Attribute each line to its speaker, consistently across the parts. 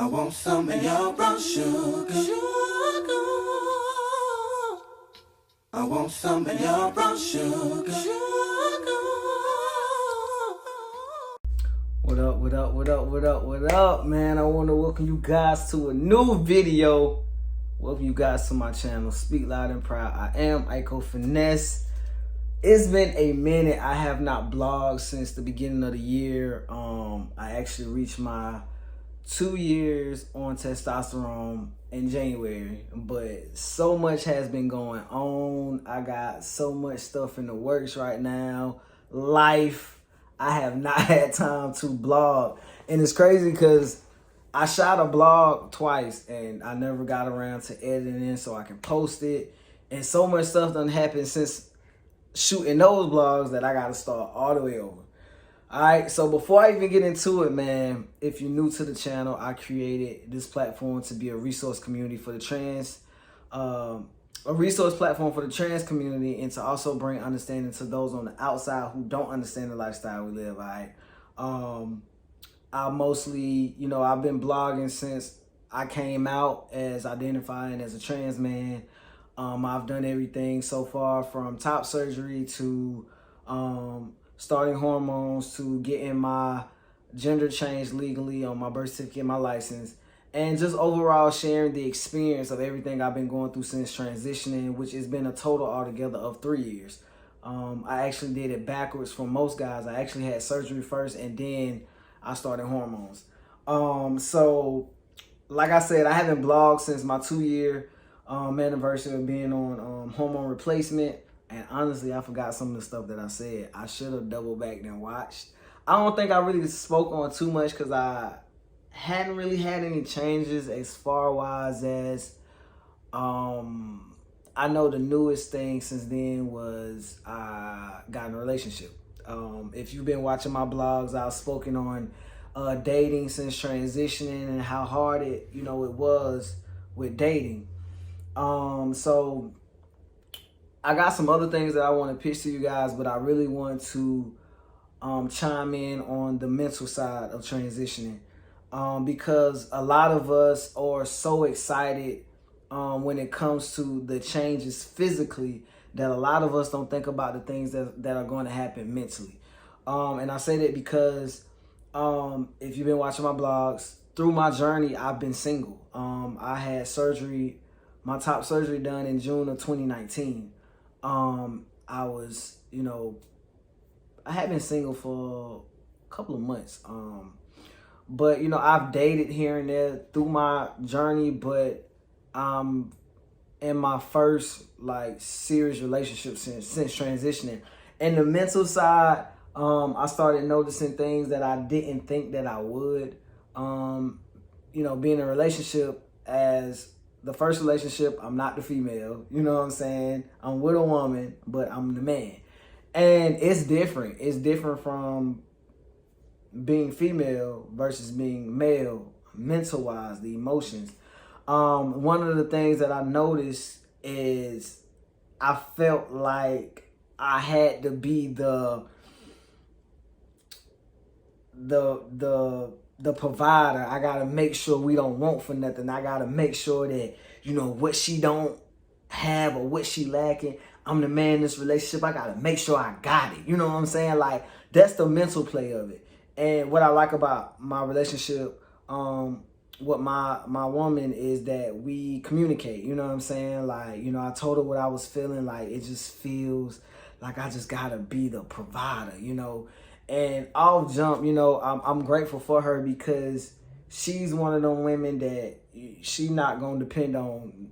Speaker 1: I want some of your brown sugar. I want some of your brown sugar.
Speaker 2: What up, what up, what up, what up, what up, man? I want to welcome you guys to a new video. Welcome you guys to my channel, Speak Loud and Proud. I am Iko Finesse. It's been a minute. I have not blogged since the beginning of the year. I actually reached my 2 years on testosterone in January, but so much has been going on. I got so much stuff in the works right now. Life. I have not had time to blog. And it's crazy because I shot a blog twice and I never got around to editing it so I can post it. And so much stuff done happened since shooting those blogs that I got to start all the way over. All right, so before I even get into it, man, if you're new to the channel, I created this platform to be a resource community for the trans, a resource platform for the trans community, and to also bring understanding to those on the outside who don't understand the lifestyle we live. All right, I mostly, I've been blogging since I came out as identifying as a trans man. I've done everything so far from top surgery to starting hormones to getting my gender changed legally on my birth certificate, my license, and just overall sharing the experience of everything I've been going through since transitioning, which has been a total altogether of 3 years. I actually did it backwards from most guys. I actually had surgery first and then I started hormones. So like I said, I haven't blogged since my 2-year anniversary of being on hormone replacement. And honestly, I forgot some of the stuff that I said. I should have doubled back and watched. I don't think I really spoke on too much because I hadn't really had any changes as far as I know the newest thing since then was I got in a relationship. If you've been watching my blogs, I've spoken on dating since transitioning and how hard it was with dating. So I got some other things that I want to pitch to you guys, but I really want to chime in on the mental side of transitioning, because a lot of us are so excited when it comes to the changes physically that a lot of us don't think about the things that are going to happen mentally. And I say that because if you've been watching my blogs, through my journey, I've been single. I had surgery, my top surgery done in June of 2019. I was, I had been single for a couple of months. But, I've dated here and there through my journey, but I'm in my first, serious relationship since transitioning. And the mental side, I started noticing things that I didn't think that I would. Being in a relationship as the first relationship, I'm not the female, you know what I'm saying? I'm with a woman, but I'm the man. And it's different. It's different from being female versus being male, mental-wise, the emotions. One of the things that I noticed is I felt like I had to be the provider. I gotta make sure we don't want for nothing. I gotta make sure that, what she don't have or what she lacking, I'm the man in this relationship. I gotta make sure I got it. You know what I'm saying? That's the mental play of it. And what I like about my relationship, with my woman, is that we communicate. You know what I'm saying? I told her what I was feeling. It just feels like I just gotta be the provider, And off jump, I'm grateful for her because she's one of them women that she not gonna depend on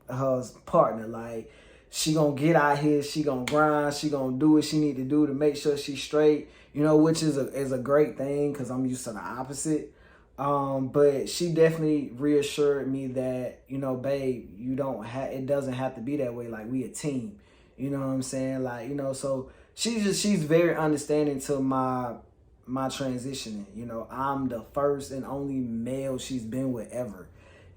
Speaker 2: her partner. She gonna get out here, she gonna grind, she gonna do what she need to do to make sure she's straight, which is a great thing because I'm used to the opposite. But she definitely reassured me that, babe, it doesn't have to be that way. We a team, you know what I'm saying? So she's very understanding to my transitioning. I'm the first and only male she's been with ever.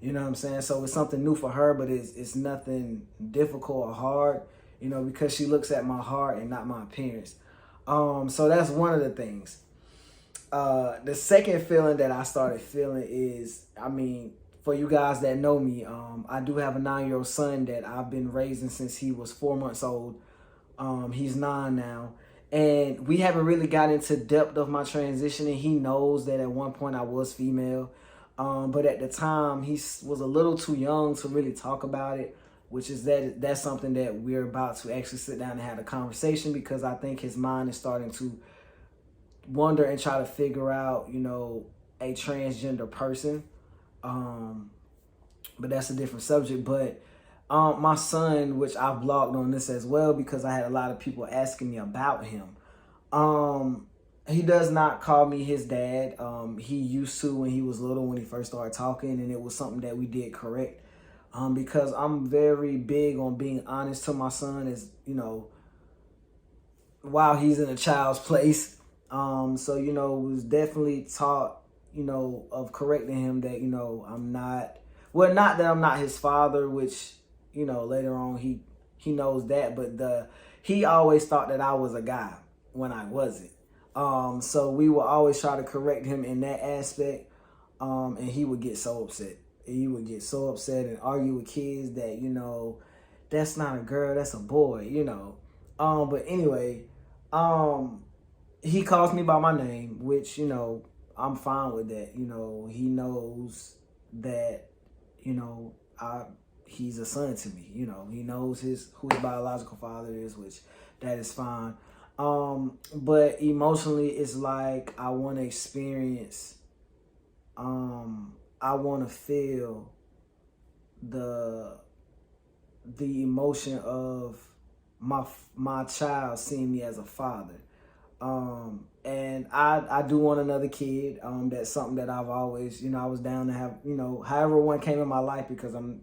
Speaker 2: You know what I'm saying? So it's something new for her, but it's nothing difficult or hard, because she looks at my heart and not my appearance. So that's one of the things. The second feeling that I started feeling is, I mean, for you guys that know me, I do have a 9-year-old son that I've been raising since he was 4 months old. He's 9 now. And we haven't really got into depth of my transition, and he knows that at one point I was female. But at the time, he was a little too young to really talk about it, which is that's something that we're about to actually sit down and have a conversation, because I think his mind is starting to wonder and try to figure out, you know, a transgender person. But that's a different subject. But my son, which I vlogged on this as well because I had a lot of people asking me about him. He does not call me his dad. He used to when he was little, when he first started talking, and it was something that we did correct. Because I'm very big on being honest to my son, as you know, while he's in a child's place. So, you know, was definitely taught, you know, of correcting him that, you know, I'm not, well, not that I'm not his father, which, you know, later on he knows that, but he always thought that I was a guy when I wasn't. So we would always try to correct him in that aspect. And he would get so upset. He would get so upset and argue with kids that, you know, that's not a girl, that's a boy, you know. But anyway, he calls me by my name, which, you know, I'm fine with that. You know, he knows that, you know, he's a son to me. You know, he knows who his biological father is, which that is fine. But emotionally, it's like I want to experience, I want to feel the emotion of my child seeing me as a father. And I do want another kid. That's something that I've always, you know, I was down to have, you know, however one came in my life, because I'm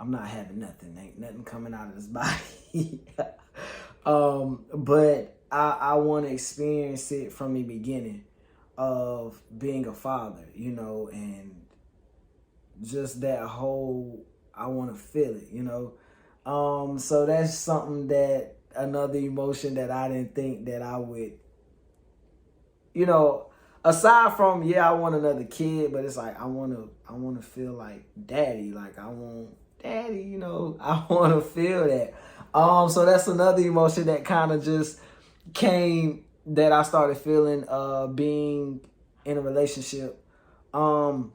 Speaker 2: not having nothing. Ain't nothing coming out of this body. But I want to experience it from the beginning of being a father, you know, and just that whole, I want to feel it, you know. So that's something that, another emotion that I didn't think that I would, you know, aside from, yeah, I want another kid, but it's like, I want to feel like daddy, like I want daddy, you know, I want to feel that. So that's another emotion that kind of just came, that I started feeling, being in a relationship. And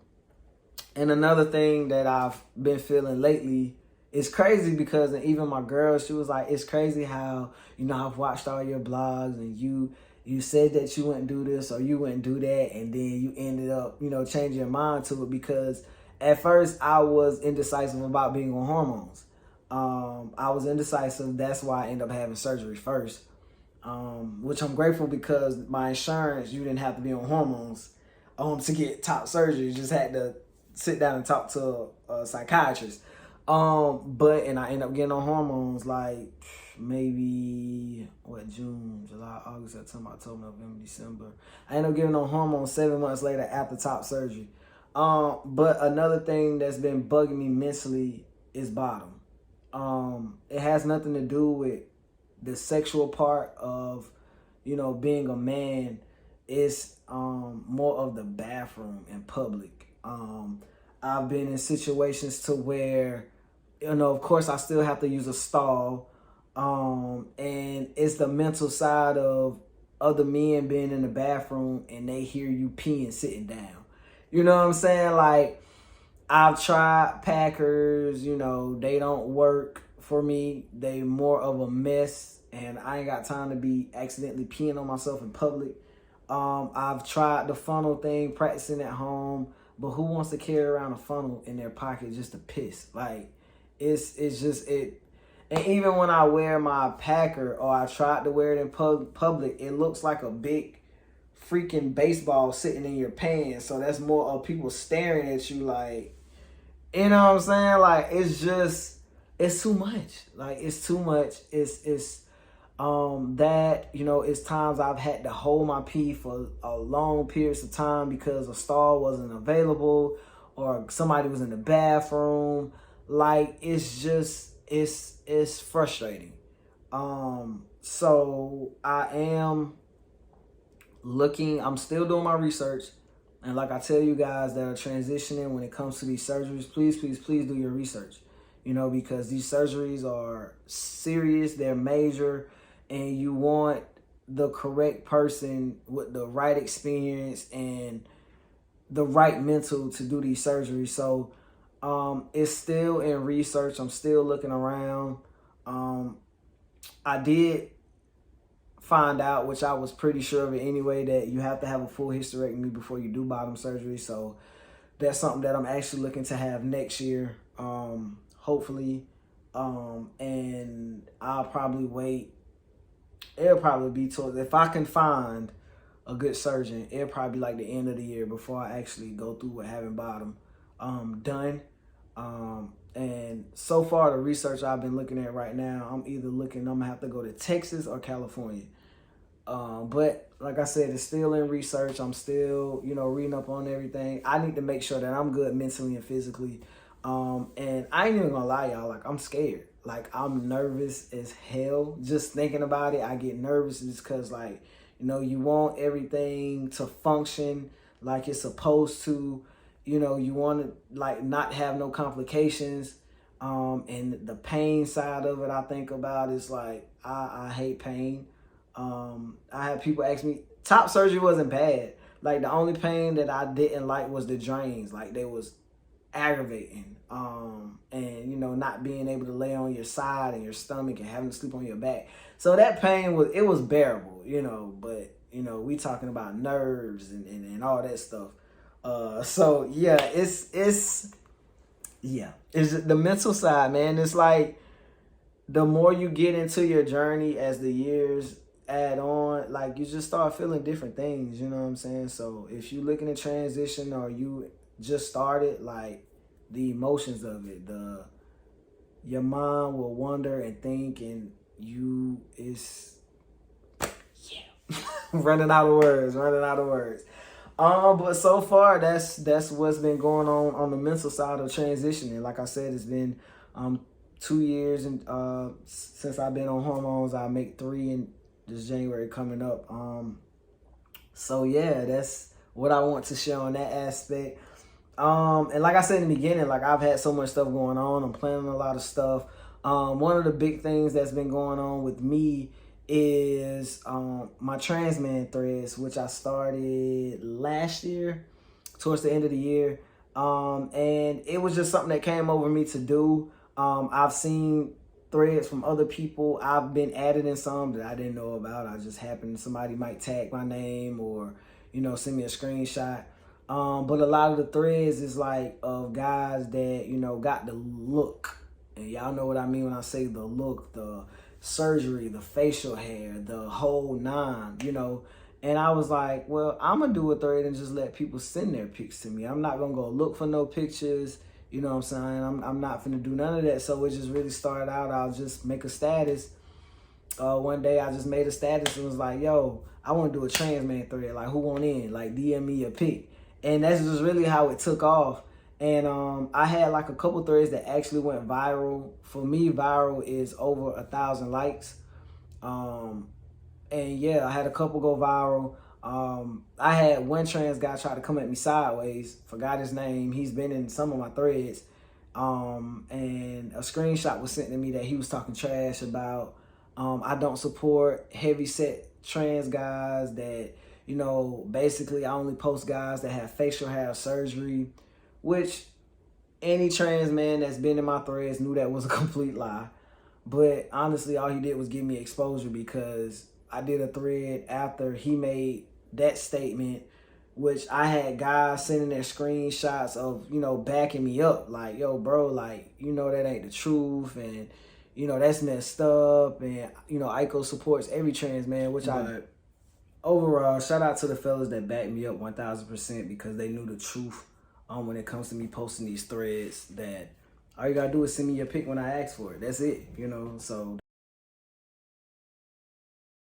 Speaker 2: another thing that I've been feeling lately, it's crazy because even my girl, she was like, it's crazy how, you know, I've watched all your blogs and you said that you wouldn't do this or you wouldn't do that, and then you ended up, you know, changing your mind to it, because at first I was indecisive about being on hormones. I was indecisive. That's why I ended up having surgery first, which I'm grateful, because my insurance, you didn't have to be on hormones to get top surgery. You just had to sit down and talk to a psychiatrist. And I ended up getting on hormones like maybe June, July, August, September, October, November, December. I ended up getting on hormones 7 months later after top surgery. But another thing that's been bugging me mentally is bottom. It has nothing to do with the sexual part of, you know, being a man. It's more of the bathroom in public. I've been in situations to where, you know, of course I still have to use a stall. And it's the mental side of other men being in the bathroom and they hear you peeing sitting down. You know what I'm saying? Like, I've tried Packers, you know, they don't work for me. They more of a mess, and I ain't got time to be accidentally peeing on myself in public. I've tried the funnel thing, practicing at home, but who wants to carry around a funnel in their pocket just to piss? Like, it's just it. And even when I wear my Packer, or I tried to wear it in public, it looks like a big freaking baseball sitting in your pants. So that's more of people staring at you like, you know what I'm saying? Like, it's too much. Like, it's too much. It's that, you know, it's times I've had to hold my pee for a long periods of time because a stall wasn't available or somebody was in the bathroom. Like, it's just, it's frustrating. So I am I'm still doing my research. And like I tell you guys that are transitioning when it comes to these surgeries, please, please, please do your research. You know, because these surgeries are serious, they're major, and you want the correct person with the right experience and the right mental to do these surgeries. So it's still in research. I'm still looking around. I did find out, which I was pretty sure of it anyway, that you have to have a full hysterectomy before you do bottom surgery. So that's something that I'm actually looking to have next year, hopefully. And I'll probably wait. It'll probably be towards, if I can find a good surgeon, it'll probably be like the end of the year before I actually go through with having bottom done. And so far, the research I've been looking at right now, I'm gonna have to go to Texas or California. But like I said, it's still in research. I'm still, reading up on everything. I need to make sure that I'm good mentally and physically. And I ain't even gonna lie, y'all, like I'm scared. Like I'm nervous as hell. Just thinking about it, I get nervous just because like, you want everything to function like it's supposed to. You want to like not have no complications. And the pain side of it, I think about is like, I hate pain. I had people ask me, top surgery wasn't bad. Like the only pain that I didn't like was the drains. Like they was aggravating. And not being able to lay on your side and your stomach and having to sleep on your back. So that pain was bearable, but we talking about nerves and all that stuff. So yeah, it's the mental side, man. It's like the more you get into your journey as the years add on, like you just start feeling different things, you know what I'm saying? So if you looking to transition or you just started, like the emotions of it, your mind will wonder and think, and running out of words. But so far that's what's been going on the mental side of transitioning. Like I said, it's been 2 years and since I've been on hormones. I make 3 in this January coming up. So yeah, that's what I want to share on that aspect. And like I said in the beginning, like I've had so much stuff going on. I'm planning a lot of stuff. One of the big things that's been going on with me is my Trans Man threads, which I started last year, towards the end of the year. And it was just something that came over me to do. I've seen threads from other people. I've been added in some that I didn't know about. I just happened, somebody might tag my name or, send me a screenshot. But a lot of the threads is like of guys that, got the look. And y'all know what I mean when I say the look, the surgery, the facial hair, the whole nine, And I was like, well, I'm going to do a thread and just let people send their pics to me. I'm not going to go look for no pictures. You know what I'm saying? I'm not going to do none of that. So it just really started out, I'll just make a status. One day I just made a status and was like, yo, I want to do a Trans Man thread. Like, who want in? Like, DM me a pic. And that's just really how it took off. And I had like a couple threads that actually went viral. For me, viral is over 1,000 likes. And yeah, I had a couple go viral. I had one trans guy try to come at me sideways. Forgot his name. He's been in some of my threads. And a screenshot was sent to me that he was talking trash about I don't support heavy set trans guys, that basically I only post guys that have facial hair surgery, which any trans man that's been in my threads knew that was a complete lie. But honestly, all he did was give me exposure, because I did a thread after he made that statement, which I had guys sending their screenshots of, backing me up. Like, yo, bro, like, that ain't the truth. And, that's messed up. And, Aiko supports every trans man, which overall, shout out to the fellas that backed me up 1,000%, because they knew the truth when it comes to me posting these threads, that all you gotta do is send me your pic when I ask for it. That's it, so